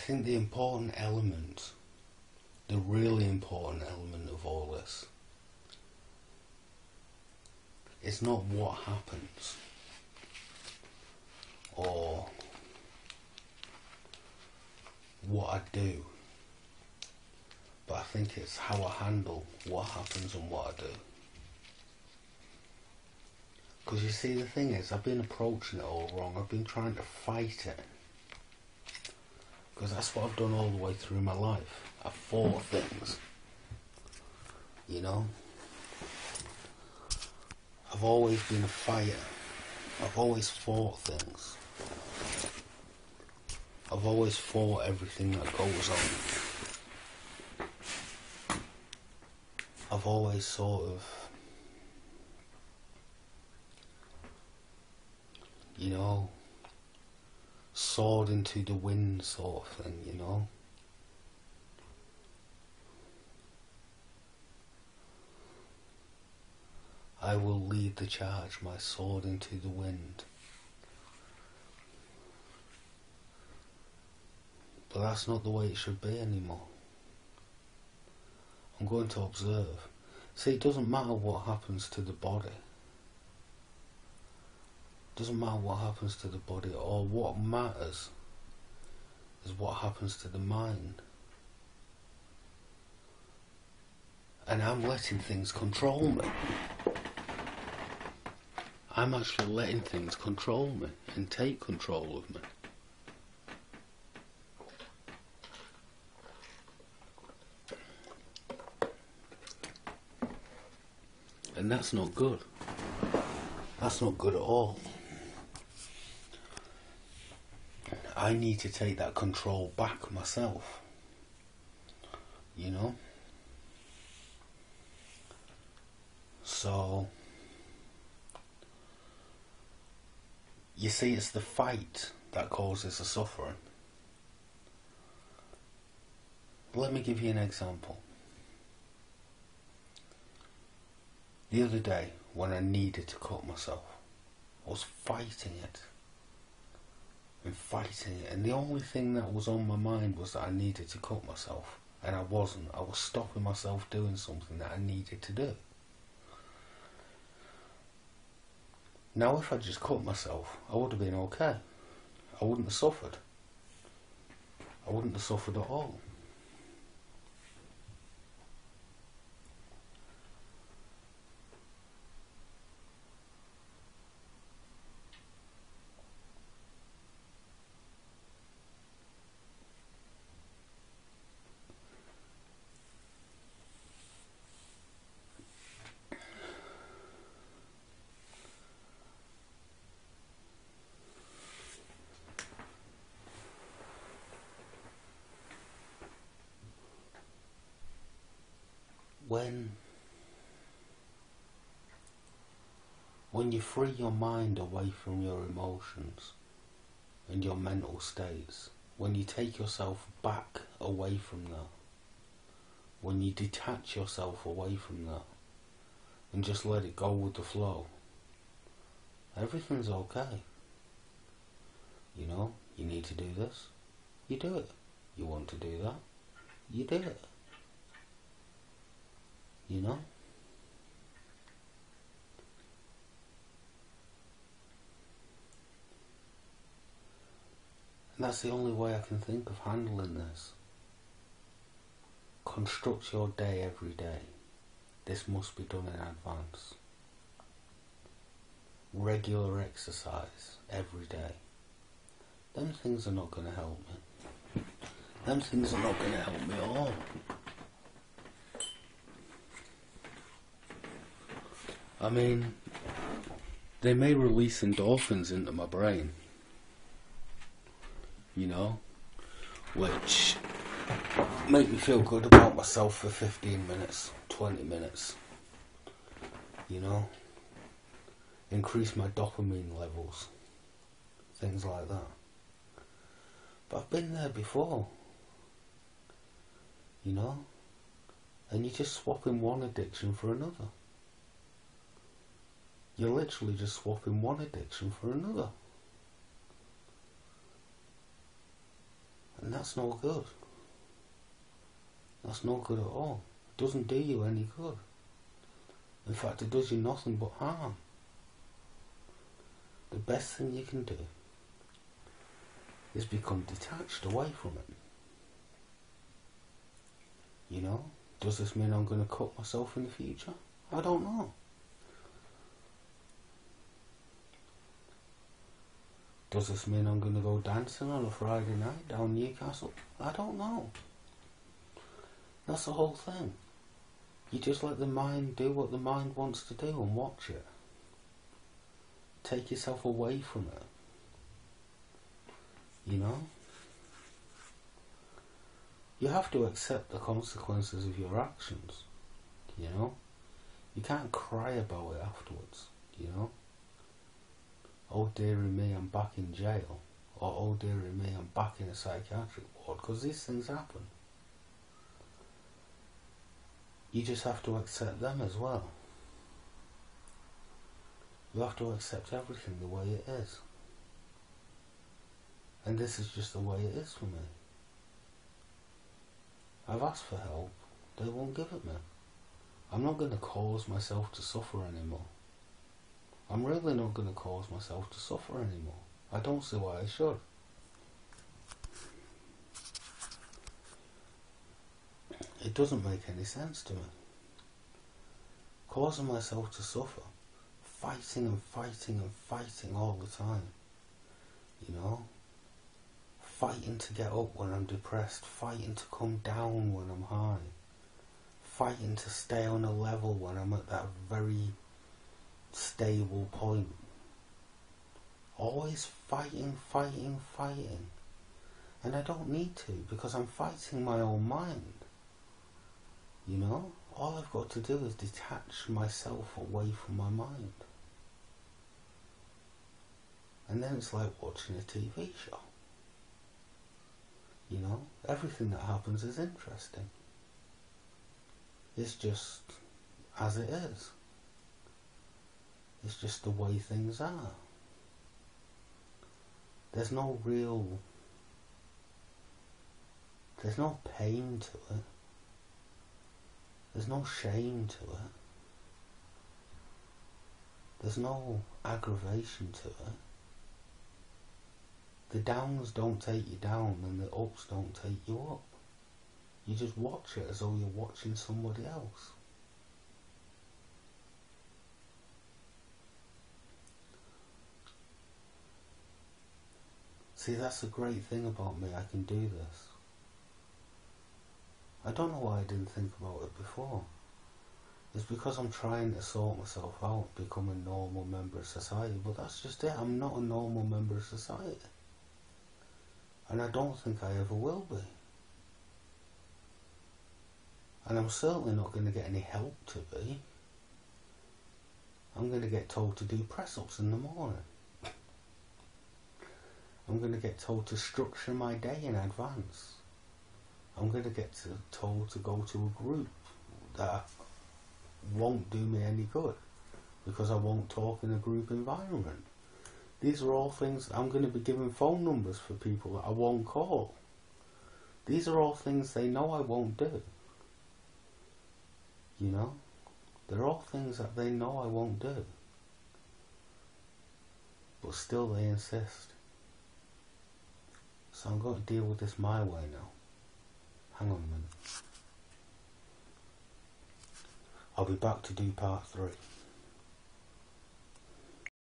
think the important element, the really important element of all this, is not what happens or what I do, but I think it's how I handle what happens and what I do. Because you see, the thing is, I've been approaching it all wrong. I've been trying to fight it. Because that's what I've done all the way through my life. I've fought things. You know? I've always been a fighter. I've always fought things. I've always fought everything that goes on. I've always sort of, you know, soared into the wind sort of thing, you know. I will lead the charge, my sword into the wind. But that's not the way it should be anymore. I'm going to observe. See, it doesn't matter what happens to the body. It doesn't matter what happens to the body at all. What matters is what happens to the mind. And I'm letting things control me. I'm actually letting things control me and take control of me. And that's not good. That's not good at all. I need to take that control back myself. You know? So, you see, it's the fight that causes the suffering. Let me give you an example. The other day, when I needed to cut myself, I was fighting it. And the only thing that was on my mind was that I needed to cut myself. And I wasn't. I was stopping myself doing something that I needed to do. Now, if I just cut myself, I would have been okay. I wouldn't have suffered. I wouldn't have suffered at all. When you free your mind away from your emotions and your mental states, when you take yourself back away from that, when you detach yourself away from that and just let it go with the flow, everything's okay. You know, you need to do this, you do it. You want to do that, you do it. You know? And that's the only way I can think of handling this. Construct your day every day. This must be done in advance. Regular exercise every day. Them things are not going to help me. Them things are not going to help me at all. I mean, they may release endorphins into my brain, you know, which make me feel good about myself for 15 minutes, 20 minutes, you know, increase my dopamine levels, things like that. But I've been there before, you know, and you're just swapping one addiction for another. You're literally just swapping one addiction for another. And that's no good. That's no good at all. It doesn't do you any good. In fact, it does you nothing but harm. The best thing you can do is become detached away from it. You know? Does this mean I'm going to cut myself in the future? I don't know. Does this mean I'm going to go dancing on a Friday night down Newcastle? I don't know. That's the whole thing. You just let the mind do what the mind wants to do and watch it. Take yourself away from it. You know? You have to accept the consequences of your actions. You know? You can't cry about it afterwards. You know? Oh dearie me, I'm back in jail. Or oh dearie me, I'm back in a psychiatric ward. Because these things happen. You just have to accept them as well. You have to accept everything the way it is. And this is just the way it is for me. I've asked for help. They won't give it me. I'm not going to cause myself to suffer anymore. I'm really not going to cause myself to suffer anymore. I don't see why I should. It doesn't make any sense to me. Causing myself to suffer. Fighting and fighting and fighting all the time. You know? Fighting to get up when I'm depressed. Fighting to come down when I'm high. Fighting to stay on a level when I'm at that very stable point. Always fighting, fighting, fighting. And I don't need to, because I'm fighting my own mind. You know? All I've got to do is detach myself away from my mind. And then it's like watching a TV show. You know? Everything that happens is interesting. It's just as it is. It's just the way things are. There's no pain to it. There's no shame to it. There's no aggravation to it. The downs don't take you down and the ups don't take you up. You just watch it as though you're watching somebody else. See, that's the great thing about me. I can do this. I don't know why I didn't think about it before. It's because I'm trying to sort myself out, become a normal member of society. But that's just it. I'm not a normal member of society. And I don't think I ever will be. And I'm certainly not going to get any help to be. I'm going to get told to do press-ups in the morning. I'm going to get told to structure my day in advance. I'm going to get told to go to a group that won't do me any good because I won't talk in a group environment. These are all things. I'm going to be given phone numbers for people that I won't call. These are all things they know I won't do. You know? They're all things that they know I won't do. But still they insist. So I'm going to deal with this my way now. Hang on a minute. I'll be back to do part 3.